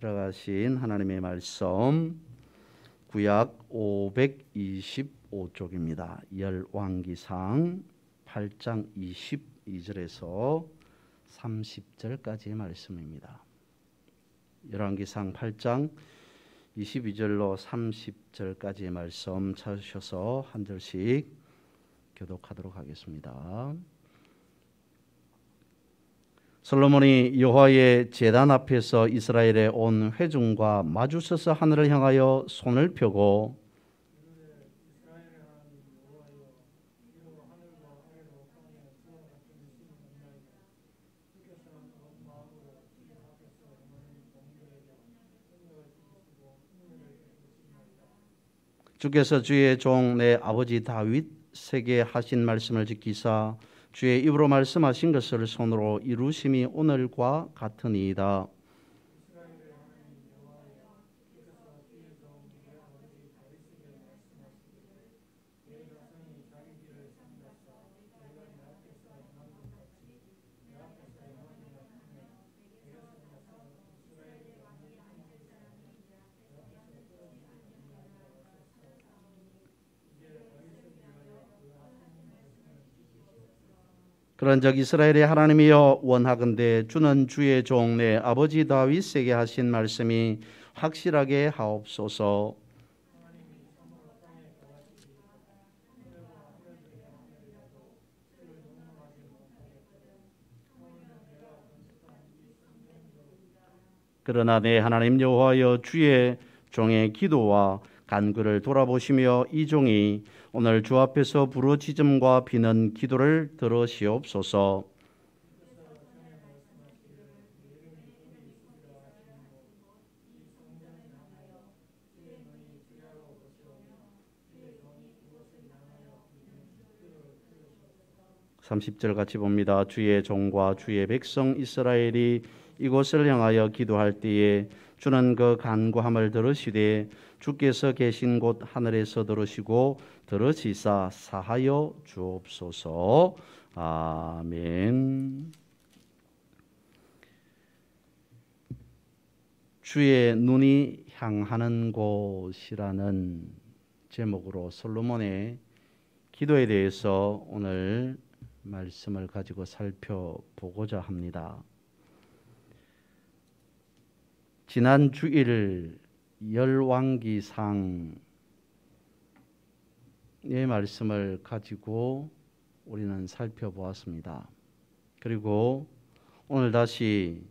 들어가신 하나님의 말씀 구약 525쪽입니다. 열왕기상 8장 22절에서 30절까지의 말씀입니다. 열왕기상 8장 22절로 30절까지의 말씀 찾으셔서 한 절씩 교독하도록 하겠습니다. 솔로몬이 여호와의 제단 앞에서 이스라엘의 온 회중과 마주서서 하늘을 향하여 손을 펴고 주께서 주의 종 내 아버지 다윗에게 하신 말씀을 지키사 주의 입으로 말씀하신 것을 손으로 이루심이 오늘과 같으니이다. 그런즉 이스라엘의 하나님이여 원하건대 주는 주의 종 내 아버지 다윗에게 하신 말씀이 확실하게 하옵소서. 그러나 내 하나님 여호와여 주의 종의 기도와 간구를 돌아보시며 이 종이 오늘 주 앞에서 부르짖음과 비는 기도를 들으시옵소서. (30절) 같이 봅니다. 주의 종과 주의 백성 이스라엘이 이곳을 향하여 기도할 때에 주는 그 간구함을 들으시되 주께서 계신 곳 하늘에서 들으시고 들으시사 사하여 주옵소서. 아멘. 주의 눈이 향하는 곳이라는 제목으로 솔로몬의 기도에 대해서 오늘 말씀을 가지고 살펴보고자 합니다. 지난 주일 열왕기상의 말씀을 가지고 우리는 살펴보았습니다. 그리고 오늘 다시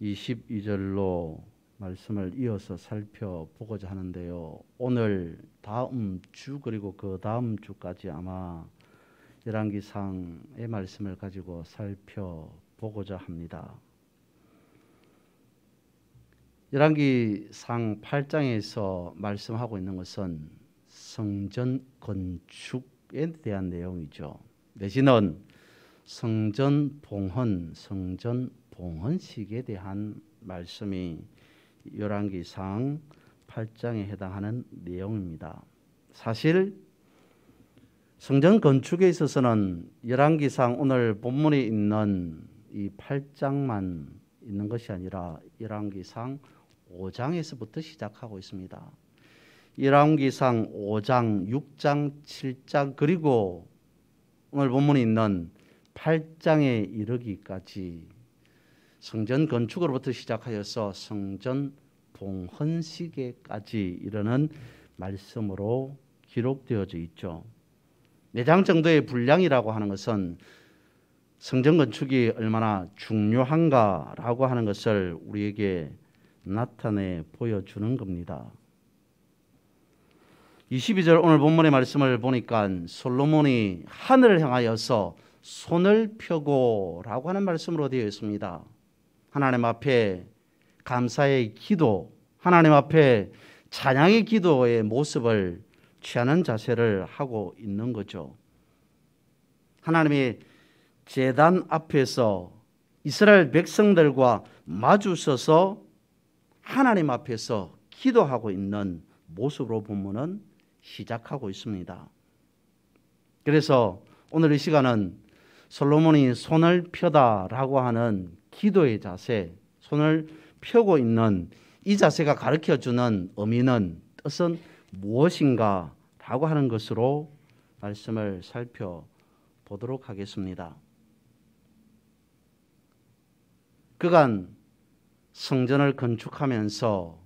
22절로 말씀을 이어서 살펴보고자 하는데요. 오늘 다음 주 그리고 그 다음 주까지 아마 열왕기상의 말씀을 가지고 살펴보고자 합니다. 열왕기상 8장에서 말씀하고 있는 것은 성전 건축에 대한 내용이죠. 내지는 성전 봉헌식에 대한 말씀이 열왕기상 8장에 해당하는 내용입니다. 사실 성전 건축에 있어서는 열왕기상 오늘 본문에 있는 이 8장만 있는 것이 아니라 열왕기상 5장에서부터 시작하고 있습니다. 열왕기상 5장, 6장, 7장 그리고 오늘 본문에 있는 8장에 이르기까지 성전 건축으로부터 시작하여서 성전 봉헌식에까지 이르는 말씀으로 기록되어져 있죠. 4장 정도의 분량이라고 하는 것은 성전 건축이 얼마나 중요한가라고 하는 것을 우리에게 나타내 보여주는 겁니다. 22절 오늘 본문의 말씀을 보니까 솔로몬이 하늘을 향하여서 손을 펴고라고 하는 말씀으로 되어 있습니다. 하나님 앞에 감사의 기도, 하나님 앞에 찬양의 기도의 모습을 취하는 자세를 하고 있는 거죠. 하나님의 제단 앞에서 이스라엘 백성들과 마주서서 하나님 앞에서 기도하고 있는 모습으로 본문은 시작하고 있습니다. 그래서 오늘 이 시간은 솔로몬이 손을 펴다라고 하는 기도의 자세, 손을 펴고 있는 이 자세가 가르쳐주는 의미는, 뜻은 무엇인가 라고 하는 것으로 말씀을 살펴보도록 하겠습니다. 그간 성전을 건축하면서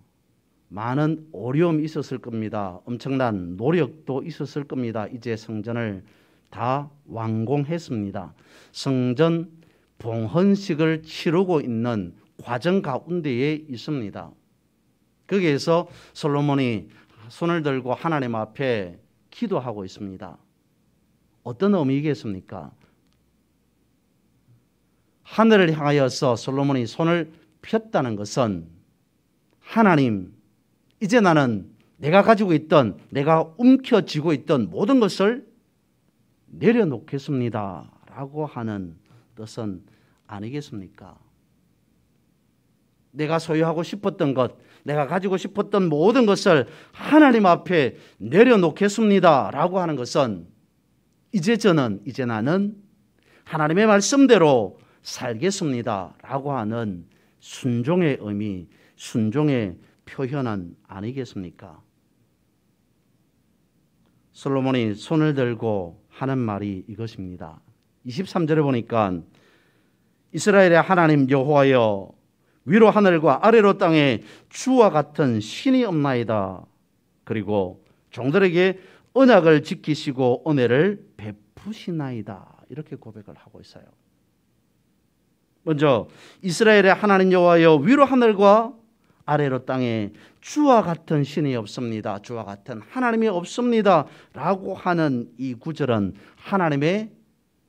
많은 어려움이 있었을 겁니다. 엄청난 노력도 있었을 겁니다. 이제 성전을 다 완공했습니다. 성전 봉헌식을 치르고 있는 과정 가운데에 있습니다. 거기에서 솔로몬이 손을 들고 하나님 앞에 기도하고 있습니다. 어떤 의미겠습니까? 하늘을 향하여서 솔로몬이 손을 폈다는 것은, 하나님, 이제 나는 내가 가지고 있던, 내가 움켜쥐고 있던 모든 것을 내려놓겠습니다 라고 하는 뜻은 아니겠습니까? 내가 소유하고 싶었던 것, 내가 가지고 싶었던 모든 것을 하나님 앞에 내려놓겠습니다 라고 하는 것은, 이제 나는 하나님의 말씀대로 살겠습니다 라고 하는 순종의 의미, 순종의 표현은 아니겠습니까? 솔로몬이 손을 들고 하는 말이 이것입니다. 23절에 보니까 이스라엘의 하나님 여호와여, 위로 하늘과 아래로 땅에 주와 같은 신이 없나이다. 그리고 종들에게 언약을 지키시고 은혜를 베푸시나이다. 이렇게 고백을 하고 있어요. 먼저 이스라엘의 하나님 여호와여, 위로 하늘과 아래로 땅에 주와 같은 신이 없습니다. 주와 같은 하나님이 없습니다 라고 하는 이 구절은 하나님의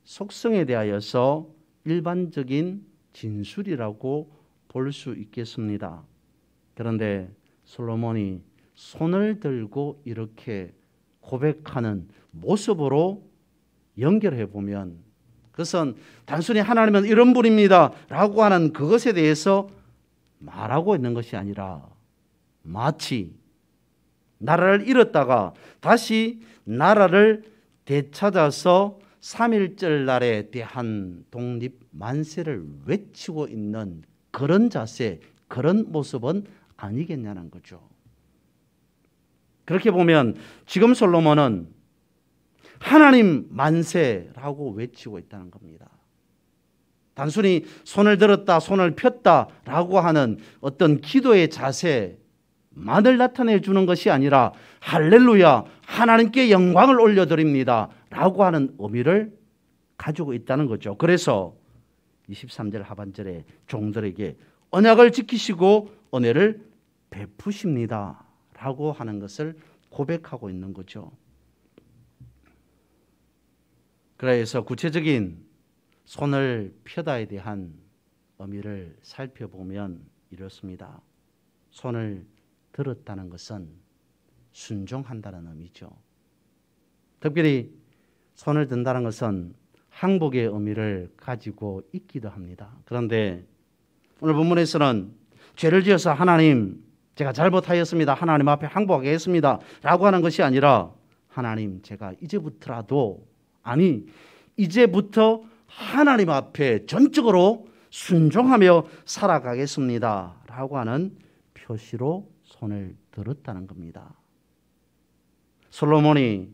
속성에 대하여서 일반적인 진술이라고 볼 수 있겠습니다. 그런데 솔로몬이 손을 들고 이렇게 고백하는 모습으로 연결해 보면, 그것은 단순히 하나님은 이런 분입니다 라고 하는 그것에 대해서 말하고 있는 것이 아니라, 마치 나라를 잃었다가 다시 나라를 되찾아서 3.1절 날에 대한 독립 만세를 외치고 있는 그런 자세, 그런 모습은 아니겠냐는 거죠. 그렇게 보면 지금 솔로몬은 하나님 만세라고 외치고 있다는 겁니다. 단순히 손을 들었다, 손을 폈다라고 하는 어떤 기도의 자세만을 나타내 주는 것이 아니라, 할렐루야, 하나님께 영광을 올려드립니다 라고 하는 의미를 가지고 있다는 거죠. 그래서 23절 하반절에 종들에게 언약을 지키시고 은혜를 베푸십니다 라고 하는 것을 고백하고 있는 거죠. 그래서 구체적인 손을 펴다에 대한 의미를 살펴보면 이렇습니다. 손을 들었다는 것은 순종한다는 의미죠. 특별히 손을 든다는 것은 항복의 의미를 가지고 있기도 합니다. 그런데 오늘 본문에서는 죄를 지어서 하나님, 제가 잘못하였습니다, 하나님 앞에 항복하겠습니다 라고 하는 것이 아니라, 하나님, 제가 이제부터라도, 아니 이제부터 하나님 앞에 전적으로 순종하며 살아가겠습니다 라고 하는 표시로 손을 들었다는 겁니다. 솔로몬이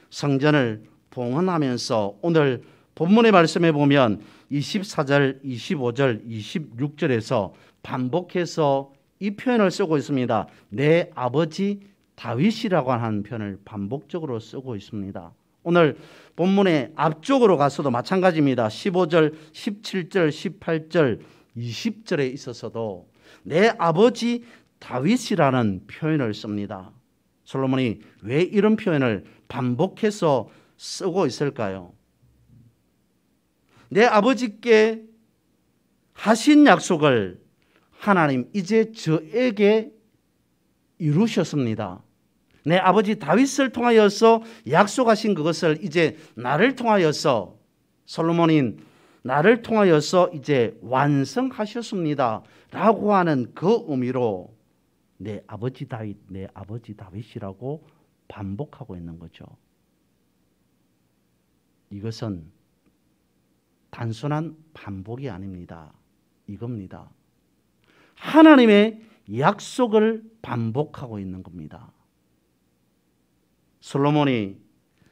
성전을 봉헌하면서 오늘 본문의 말씀에 보면 24절, 25절, 26절에서 반복해서 이 표현을 쓰고 있습니다. 내 아버지 다윗이라고 하는 표현을 반복적으로 쓰고 있습니다. 오늘 본문의 앞쪽으로 가서도 마찬가지입니다. 15절, 17절, 18절, 20절에 있어서도 내 아버지 다윗이라는 표현을 씁니다. 솔로몬이 왜 이런 표현을 반복해서 쓰고 있을까요? 내 아버지께 하신 약속을 하나님 이제 저에게 이루셨습니다. 내 아버지 다윗을 통하여서 약속하신 그것을 이제 나를 통하여서, 솔로몬인 나를 통하여서 이제 완성하셨습니다 라고 하는 그 의미로 내 아버지 다윗, 내 아버지 다윗이라고 반복하고 있는 거죠. 이것은 단순한 반복이 아닙니다. 이겁니다. 하나님의 약속을 반복하고 있는 겁니다. 솔로몬이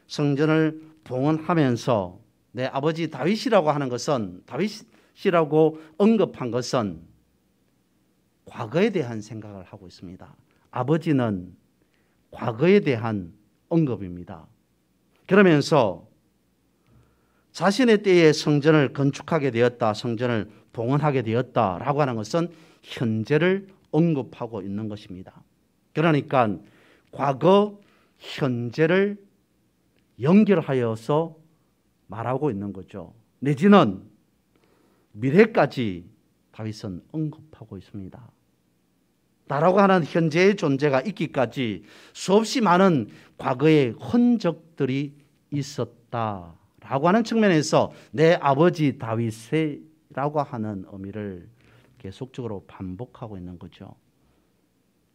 성전을 봉헌하면서 내 아버지 다윗이라고 하는 것은, 다윗이라고 언급한 것은 과거에 대한 생각을 하고 있습니다. 아버지는 과거에 대한 언급입니다. 그러면서 자신의 때에 성전을 건축하게 되었다, 성전을 봉헌하게 되었다라고 하는 것은 현재를 언급하고 있는 것입니다. 그러니까 과거, 현재를 연결하여서 말하고 있는 거죠. 내지는 미래까지 다윗은 언급하고 있습니다. 나라고 하는 현재의 존재가 있기까지 수없이 많은 과거의 흔적들이 있었다라고 하는 측면에서 내 아버지 다윗이라고 하는 의미를 계속적으로 반복하고 있는 거죠.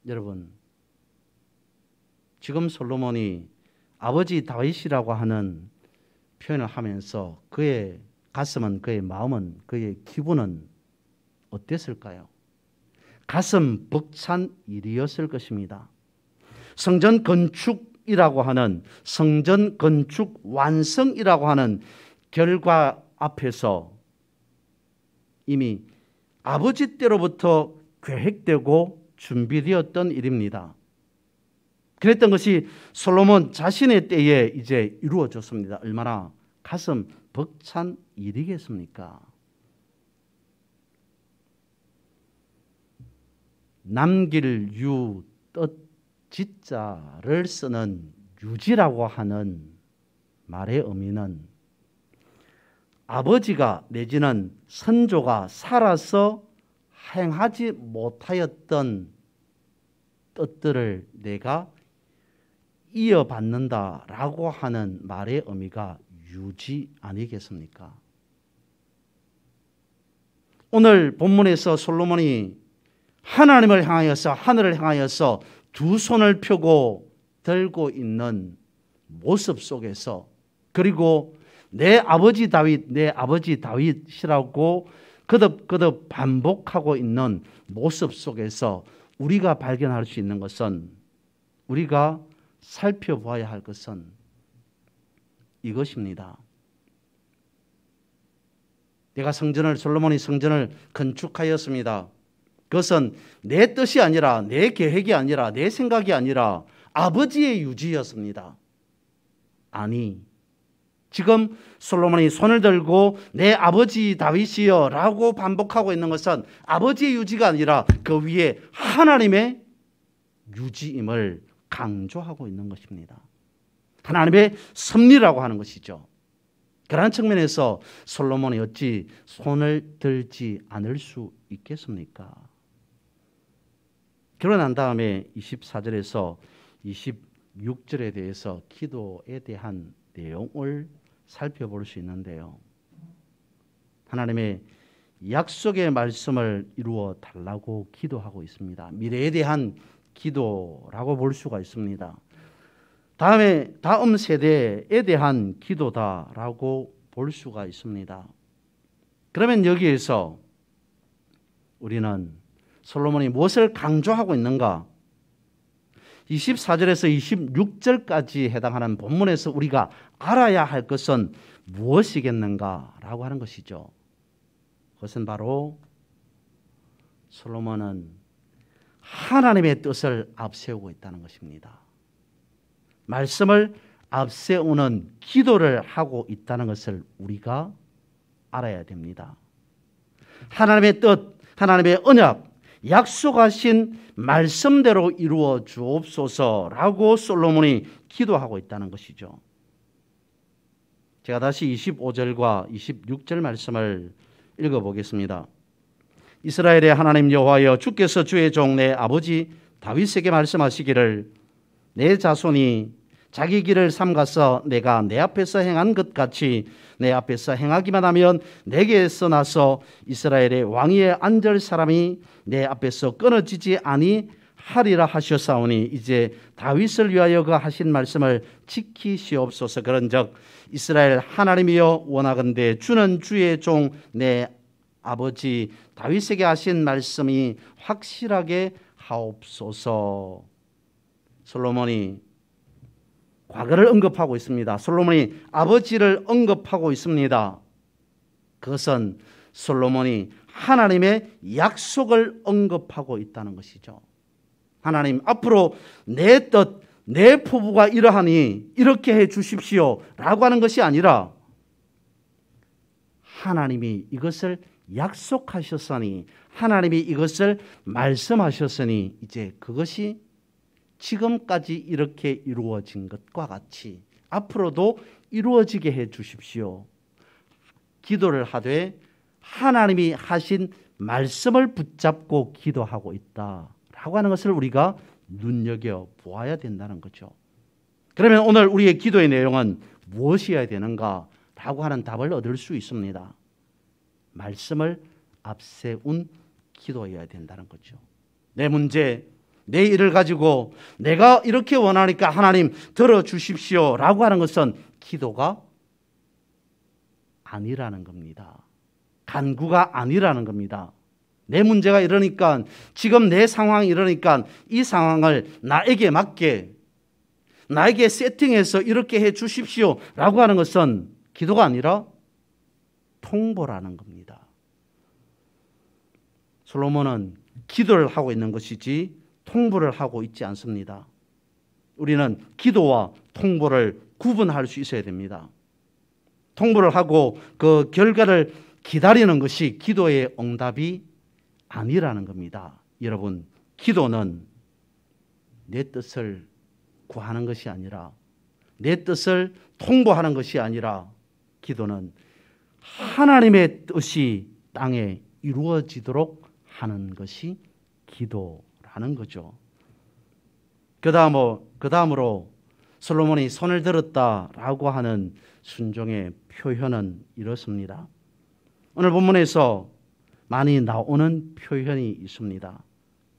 여러분, 지금 솔로몬이 아버지 다윗이라고 하는 표현을 하면서 그의 가슴은, 그의 마음은, 그의 기분은 어땠을까요? 가슴 벅찬 일이었을 것입니다. 성전 건축이라고 하는, 성전 건축 완성이라고 하는 결과 앞에서 이미 아버지 때로부터 계획되고 준비되었던 일입니다. 그랬던 것이 솔로몬 자신의 때에 이제 이루어졌습니다. 얼마나 가슴 벅찬 일이겠습니까? 남길 유, 뜻, 지자를 쓰는 유지라고 하는 말의 의미는 아버지가 내지는 선조가 살아서 행하지 못하였던 뜻들을 내가 이어받는다라고 하는 말의 의미가 유지 아니겠습니까? 오늘 본문에서 솔로몬이 하나님을 향하여서, 하늘을 향하여서 두 손을 펴고 들고 있는 모습 속에서, 그리고 내 아버지 다윗, 내 아버지 다윗이라고 거듭거듭 반복하고 있는 모습 속에서 우리가 발견할 수 있는 것은, 우리가 살펴보아야 할 것은 이것입니다. 솔로몬이 성전을 건축하였습니다. 그것은 내 뜻이 아니라, 내 계획이 아니라, 내 생각이 아니라 아버지의 유지였습니다. 아니, 지금 솔로몬이 손을 들고 내 아버지 다윗이여 라고 반복하고 있는 것은 아버지의 유지가 아니라 그 위에 하나님의 유지임을 강조하고 있는 것입니다. 하나님의 섭리라고 하는 것이죠. 그러한 측면에서 솔로몬이 어찌 손을 들지 않을 수 있겠습니까? 그러고 난 다음에 24절에서 26절에 대해서 기도에 대한 내용을 살펴볼 수 있는데요. 하나님의 약속의 말씀을 이루어 달라고 기도하고 있습니다. 미래에 대한 기도라고 볼 수가 있습니다. 다음 세대에 대한 기도다라고 볼 수가 있습니다. 그러면 여기에서 우리는 솔로몬이 무엇을 강조하고 있는가? 24절에서 26절까지 해당하는 본문에서 우리가 알아야 할 것은 무엇이겠는가라고 하는 것이죠. 그것은 바로 솔로몬은 하나님의 뜻을 앞세우고 있다는 것입니다. 말씀을 앞세우는 기도를 하고 있다는 것을 우리가 알아야 됩니다. 하나님의 뜻, 하나님의 언약, 약속하신 말씀대로 이루어 주옵소서라고 솔로몬이 기도하고 있다는 것이죠. 제가 다시 25절과 26절 말씀을 읽어보겠습니다. 이스라엘의 하나님 여호와여, 주께서 주의 종 내 아버지 다윗에게 말씀하시기를 내 자손이 자기 길을 삼가서 내가 내 앞에서 행한 것 같이 내 앞에서 행하기만 하면 내게서 나서 이스라엘의 왕위에 앉을 사람이 내 앞에서 끊어지지 아니하리라 하셨사오니 이제 다윗을 위하여 그 하신 말씀을 지키시옵소서. 그런즉 이스라엘 하나님이여 원하건대 주는 주의 종 내 아버지 다윗에게 하신 말씀이 확실하게 하옵소서. 솔로몬이 과거를 언급하고 있습니다. 솔로몬이 아버지를 언급하고 있습니다. 그것은 솔로몬이 하나님의 약속을 언급하고 있다는 것이죠. 하나님, 앞으로 내 뜻, 내 포부가 이러하니 이렇게 해 주십시오 라고 하는 것이 아니라 하나님이 이것을 약속하셨으니, 하나님이 이것을 말씀하셨으니 이제 그것이 지금까지 이렇게 이루어진 것과 같이 앞으로도 이루어지게 해 주십시오. 기도를 하되 하나님이 하신 말씀을 붙잡고 기도하고 있다라고 하는 것을 우리가 눈여겨 보아야 된다는 거죠. 그러면 오늘 우리의 기도의 내용은 무엇이어야 되는가라고 하는 답을 얻을 수 있습니다. 말씀을 앞세운 기도해야 된다는 거죠. 내 문제, 내 일을 가지고 내가 이렇게 원하니까 하나님 들어주십시오 라고 하는 것은 기도가 아니라는 겁니다. 간구가 아니라는 겁니다. 내 문제가 이러니까, 지금 내 상황이 이러니까 이 상황을 나에게 맞게, 나에게 세팅해서 이렇게 해 주십시오 라고 하는 것은 기도가 아니라 통보라는 겁니다. 솔로몬은 기도를 하고 있는 것이지 통보를 하고 있지 않습니다. 우리는 기도와 통보를 구분할 수 있어야 됩니다. 통보를 하고 그 결과를 기다리는 것이 기도의 응답이 아니라는 겁니다. 여러분, 기도는 내 뜻을 구하는 것이 아니라, 내 뜻을 통보하는 것이 아니라, 기도는 하나님의 뜻이 땅에 이루어지도록 하는 것이 기도라는 거죠. 그 다음으로 솔로몬이 손을 들었다라고 하는 순종의 표현은 이렇습니다. 오늘 본문에서 많이 나오는 표현이 있습니다.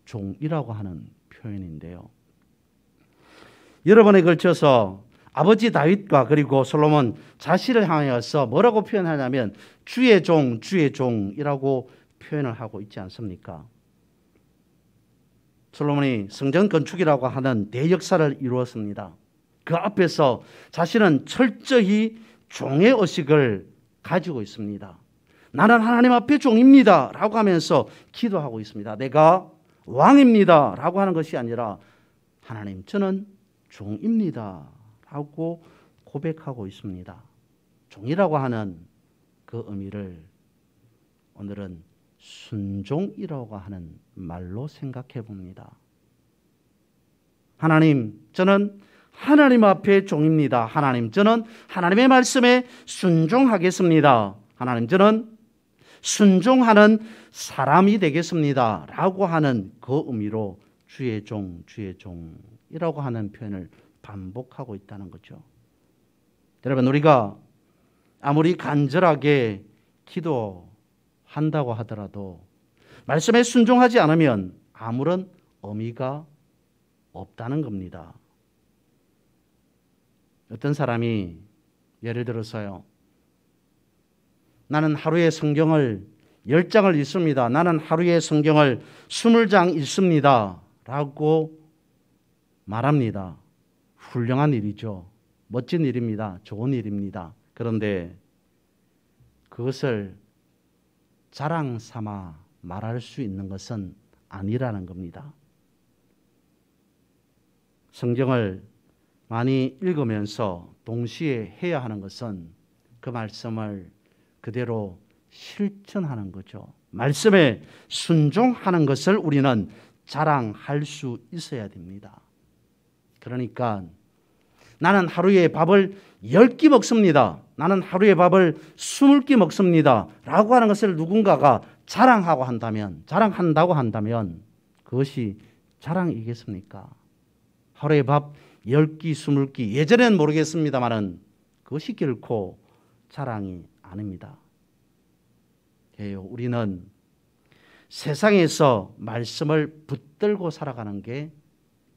종이라고 하는 표현인데요. 여러 번에 걸쳐서 아버지 다윗과 그리고 솔로몬 자신을 향하여서 뭐라고 표현하냐면 주의 종, 주의 종이라고 표현을 하고 있지 않습니까? 솔로몬이 성전 건축이라고 하는 대역사를 이루었습니다. 그 앞에서 자신은 철저히 종의 의식을 가지고 있습니다. 나는 하나님 앞에 종입니다 라고 하면서 기도하고 있습니다. 내가 왕입니다 라고 하는 것이 아니라 하나님, 저는 종입니다 라고 고백하고 있습니다. 종이라고 하는 그 의미를 오늘은 순종이라고 하는 말로 생각해 봅니다. 하나님, 저는 하나님 앞에 종입니다. 하나님, 저는 하나님의 말씀에 순종하겠습니다. 하나님, 저는 순종하는 사람이 되겠습니다 라고 하는 그 의미로 주의 종, 주의 종이라고 하는 표현을 반복하고 있다는 거죠. 여러분, 우리가 아무리 간절하게 기도한다고 하더라도 말씀에 순종하지 않으면 아무런 의미가 없다는 겁니다. 어떤 사람이 예를 들어서요, 나는 하루에 성경을 10장을 읽습니다. 나는 하루에 성경을 20장 읽습니다 라고 말합니다. 훌륭한 일이죠. 멋진 일입니다. 좋은 일입니다. 그런데 그것을 자랑 삼아 말할 수 있는 것은 아니라는 겁니다. 성경을 많이 읽으면서 동시에 해야 하는 것은 그 말씀을 그대로 실천하는 거죠. 말씀에 순종하는 것을 우리는 자랑할 수 있어야 됩니다. 그러니까 나는 하루에 밥을 10끼 먹습니다. 나는 하루에 밥을 20끼 먹습니다 라고 하는 것을 누군가가 자랑한다고 한다면 그것이 자랑이겠습니까? 하루에 밥 10끼, 20끼, 예전에는 모르겠습니다만은 그것이 결코 자랑이 아닙니다. 우리는 세상에서 말씀을 붙들고 살아가는 게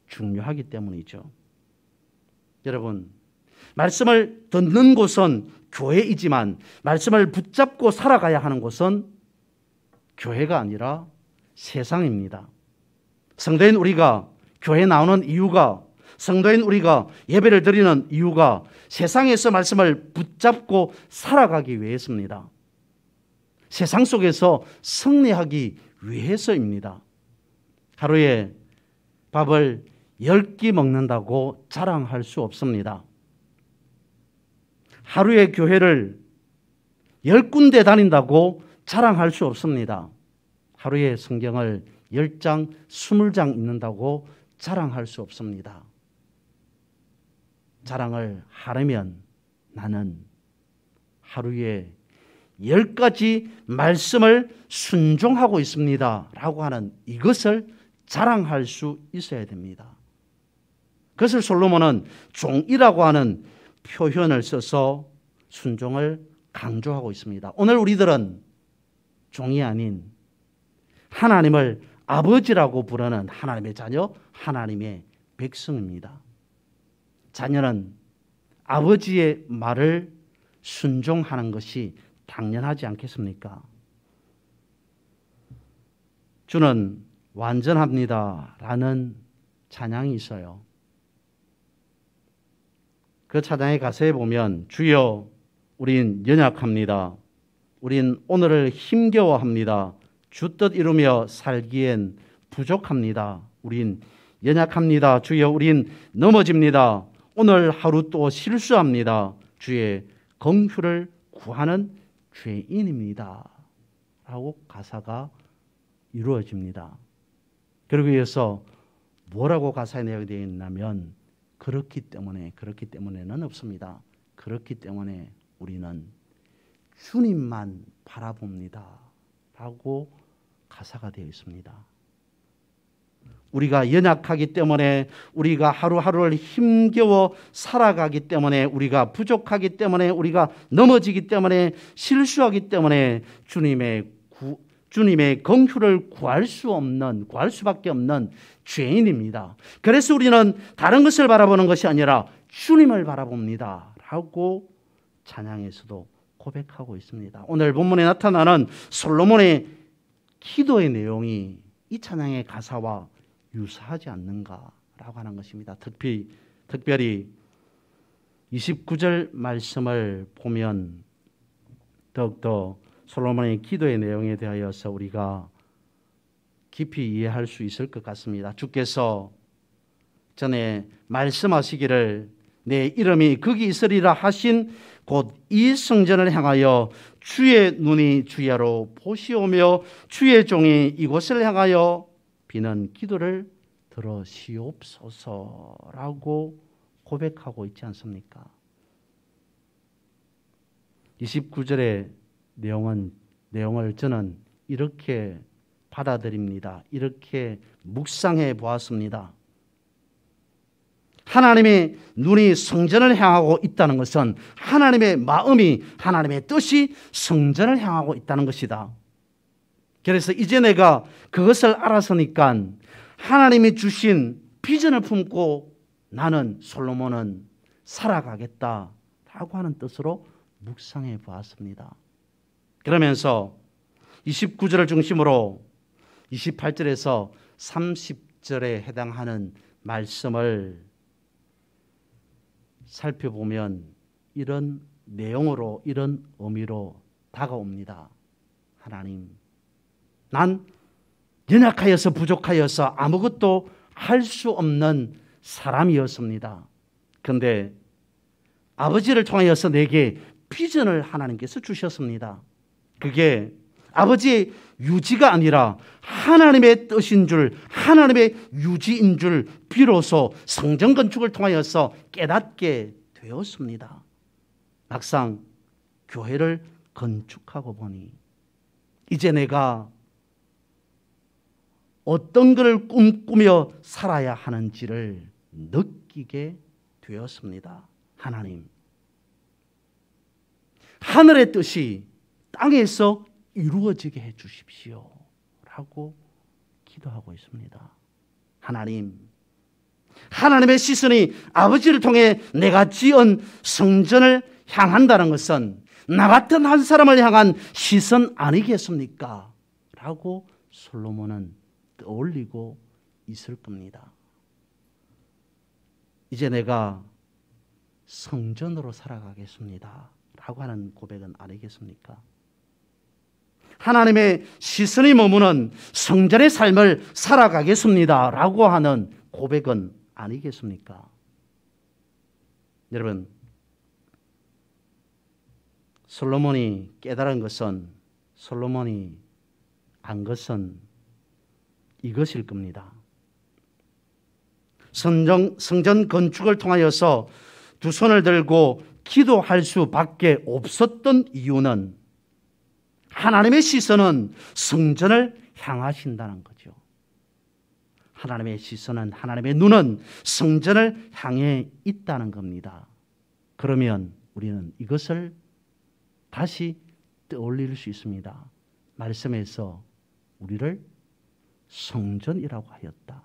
중요하기 때문이죠. 여러분, 말씀을 듣는 곳은 교회이지만 말씀을 붙잡고 살아가야 하는 곳은 교회가 아니라 세상입니다. 성도인 우리가 교회 나오는 이유가, 성도인 우리가 예배를 드리는 이유가 세상에서 말씀을 붙잡고 살아가기 위해서입니다. 세상 속에서 승리하기 위해서입니다. 하루에 밥을 10끼 먹는다고 자랑할 수 없습니다. 하루에 교회를 10군데 다닌다고 자랑할 수 없습니다. 하루에 성경을 10장, 20장 읽는다고 자랑할 수 없습니다. 자랑을 하려면 나는 하루에 10가지 말씀을 순종하고 있습니다 라고 하는 이것을 자랑할 수 있어야 됩니다. 그것을 솔로몬은 종이라고 하는 표현을 써서 순종을 강조하고 있습니다. 오늘 우리들은 종이 아닌 하나님을 아버지라고 부르는 하나님의 자녀, 하나님의 백성입니다. 자녀는 아버지의 말을 순종하는 것이 당연하지 않겠습니까? 주는 완전합니다 라는 찬양이 있어요. 그 찬양의 가사에 보면 주여 우린 연약합니다. 우린 오늘을 힘겨워합니다. 주 뜻 이루며 살기엔 부족합니다. 우린 연약합니다. 주여 우린 넘어집니다. 오늘 하루 또 실수합니다. 주의 긍휼을 구하는 죄인입니다 라고 가사가 이루어집니다. 그러기 위해서 뭐라고 가사에 내용이 되어 있냐면 그렇기 때문에는 없습니다. 그렇기 때문에 우리는 주님만 바라봅니다 라고 가사가 되어 있습니다. 우리가 연약하기 때문에, 우리가 하루하루를 힘겨워 살아가기 때문에, 우리가 부족하기 때문에, 우리가 넘어지기 때문에, 실수하기 때문에 주님의 긍휼을 구할 수밖에 없는 죄인입니다. 그래서 우리는 다른 것을 바라보는 것이 아니라 주님을 바라봅니다 라고 찬양에서도 고백하고 있습니다. 오늘 본문에 나타나는 솔로몬의 기도의 내용이 이 찬양의 가사와 유사하지 않는가라고 하는 것입니다. 특별히 29절 말씀을 보면 더욱더 솔로몬의 기도의 내용에 대하여서 우리가 깊이 이해할 수 있을 것 같습니다. 주께서 전에 말씀하시기를 내 이름이 거기 있으리라 하신 곧 이 성전을 향하여 주의 눈이 주야로 보시오며 주의 종이 이곳을 향하여 비는 기도를 들으시옵소서라고 고백하고 있지 않습니까? 29절의 내용을 저는 이렇게 받아들입니다. 이렇게 묵상해 보았습니다. 하나님의 눈이 성전을 향하고 있다는 것은 하나님의 마음이, 하나님의 뜻이 성전을 향하고 있다는 것이다. 그래서 이제 내가 그것을 알았으니까 하나님이 주신 비전을 품고 나는 솔로몬은 살아가겠다라고 하는 뜻으로 묵상해 보았습니다. 그러면서 29절을 중심으로 28절에서 30절에 해당하는 말씀을 살펴보면 이런 내용으로, 이런 의미로 다가옵니다. 하나님, 난 연약하여서 부족하여서 아무것도 할 수 없는 사람이었습니다. 그런데 아버지를 통하여서 내게 비전을 하나님께서 주셨습니다. 그게 아버지의 유지가 아니라 하나님의 뜻인 줄, 하나님의 유지인 줄 비로소 성전 건축을 통하여서 깨닫게 되었습니다. 막상 교회를 건축하고 보니 이제 내가 어떤 것을 꿈꾸며 살아야 하는지를 느끼게 되었습니다. 하나님, 하늘의 뜻이 땅에서 이루어지게 해 주십시오 라고 기도하고 있습니다. 하나님, 하나님의 시선이 아버지를 통해 내가 지은 성전을 향한다는 것은 나 같은 한 사람을 향한 시선 아니겠습니까? 라고 솔로몬은 떠올리고 있을 겁니다. 이제 내가 성전으로 살아가겠습니다 라고 하는 고백은 아니겠습니까? 하나님의 시선이 머무는 성전의 삶을 살아가겠습니다 라고 하는 고백은 아니겠습니까? 여러분, 솔로몬이 깨달은 것은, 솔로몬이 안 것은 이것일 겁니다. 성전 건축을 통하여서 두 손을 들고 기도할 수밖에 없었던 이유는 하나님의 시선은 성전을 향하신다는 거죠. 하나님의 시선은, 하나님의 눈은 성전을 향해 있다는 겁니다. 그러면 우리는 이것을 다시 떠올릴 수 있습니다. 말씀에서 우리를 성전이라고 하였다.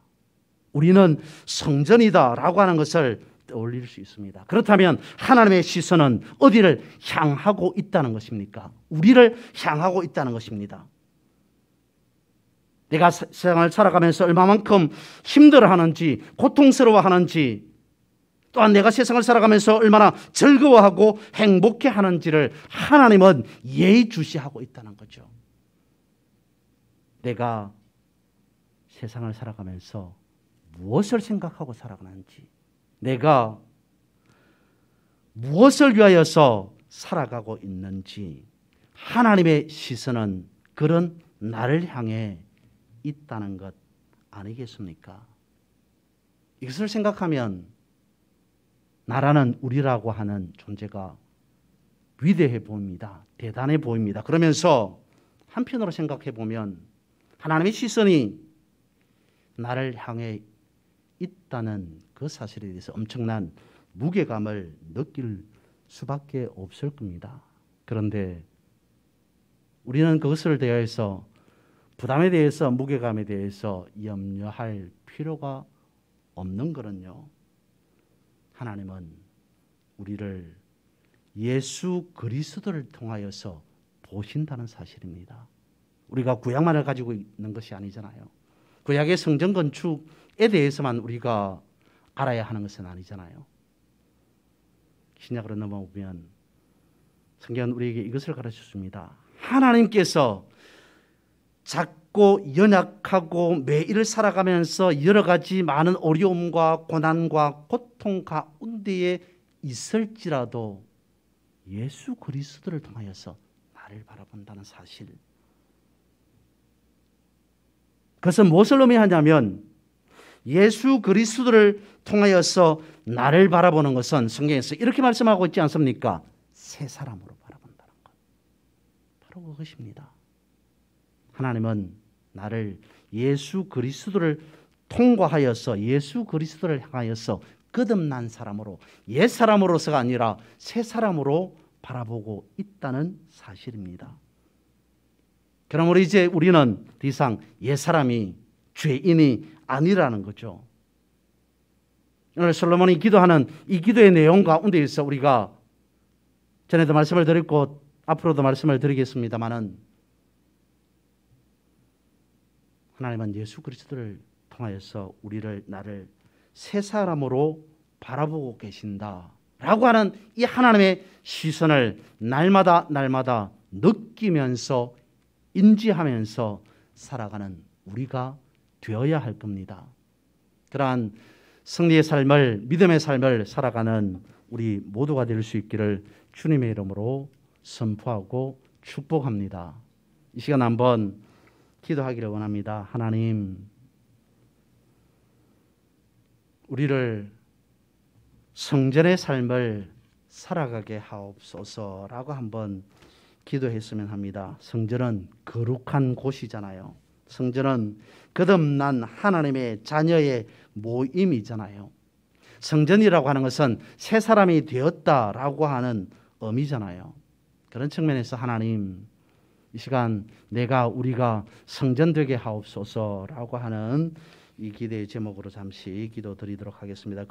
우리는 성전이다 라고 하는 것을 떠올릴 수 있습니다. 그렇다면 하나님의 시선은 어디를 향하고 있다는 것입니까? 우리를 향하고 있다는 것입니다. 내가 세상을 살아가면서 얼마만큼 힘들어하는지, 고통스러워하는지, 또한 내가 세상을 살아가면서 얼마나 즐거워하고 행복해하는지를 하나님은 예의주시하고 있다는 거죠. 내가 세상을 살아가면서 무엇을 생각하고 살아가는지, 내가 무엇을 위하여서 살아가고 있는지, 하나님의 시선은 그런 나를 향해 있다는 것 아니겠습니까? 이것을 생각하면 나라는 우리라고 하는 존재가 위대해 보입니다. 대단해 보입니다. 그러면서 한편으로 생각해 보면 하나님의 시선이 나를 향해 있다는 그 사실에 대해서 엄청난 무게감을 느낄 수밖에 없을 겁니다. 그런데 우리는 그것을 대해서, 부담에 대해서, 무게감에 대해서 염려할 필요가 없는 거는요, 하나님은 우리를 예수 그리스도를 통하여서 보신다는 사실입니다. 우리가 구약만을 가지고 있는 것이 아니잖아요. 구약의 성전 건축에 대해서만 우리가 알아야 하는 것은 아니잖아요. 신약으로 넘어오면 성경은 우리에게 이것을 가르쳐 줍니다. 하나님께서 작고 연약하고 매일 살아가면서 여러 가지 많은 어려움과 고난과 고통 가운데에 있을지라도 예수 그리스도를 통하여서 나를 바라본다는 사실. 그것은 무엇을 의미하냐면 예수 그리스도를 통하여서 나를 바라보는 것은 성경에서 이렇게 말씀하고 있지 않습니까? 새 사람으로 바라본다는 것. 바로 그것입니다. 하나님은 나를 예수 그리스도를 통과하여서, 예수 그리스도를 향하여서 거듭난 사람으로, 옛 사람으로서가 아니라 새 사람으로 바라보고 있다는 사실입니다. 그러므로 이제 우리는 더 이상 옛 사람이, 죄인이 아니라는 거죠. 오늘 솔로몬이 기도하는 이 기도의 내용 가운데에서 우리가 전에도 말씀을 드렸고 앞으로도 말씀을 드리겠습니다마는, 하나님은 예수 그리스도를 통하여서 나를 새 사람으로 바라보고 계신다라고 하는 이 하나님의 시선을 날마다 느끼면서 인지하면서 살아가는 우리가 되어야 할 겁니다. 그러한 승리의 삶을, 믿음의 삶을 살아가는 우리 모두가 될 수 있기를 주님의 이름으로 선포하고 축복합니다. 이 시간 한번 기도하기를 원합니다. 하나님, 우리를 성전의 삶을 살아가게 하옵소서라고 한번 기도했으면 합니다. 성전은 거룩한 곳이잖아요. 성전은 거듭난 하나님의 자녀의 모임이잖아요. 성전이라고 하는 것은 새 사람이 되었다라고 하는 의미잖아요. 그런 측면에서 하나님, 이 시간 우리가 성전되게 하옵소서라고 하는 이 기도의 제목으로 잠시 기도드리도록 하겠습니다.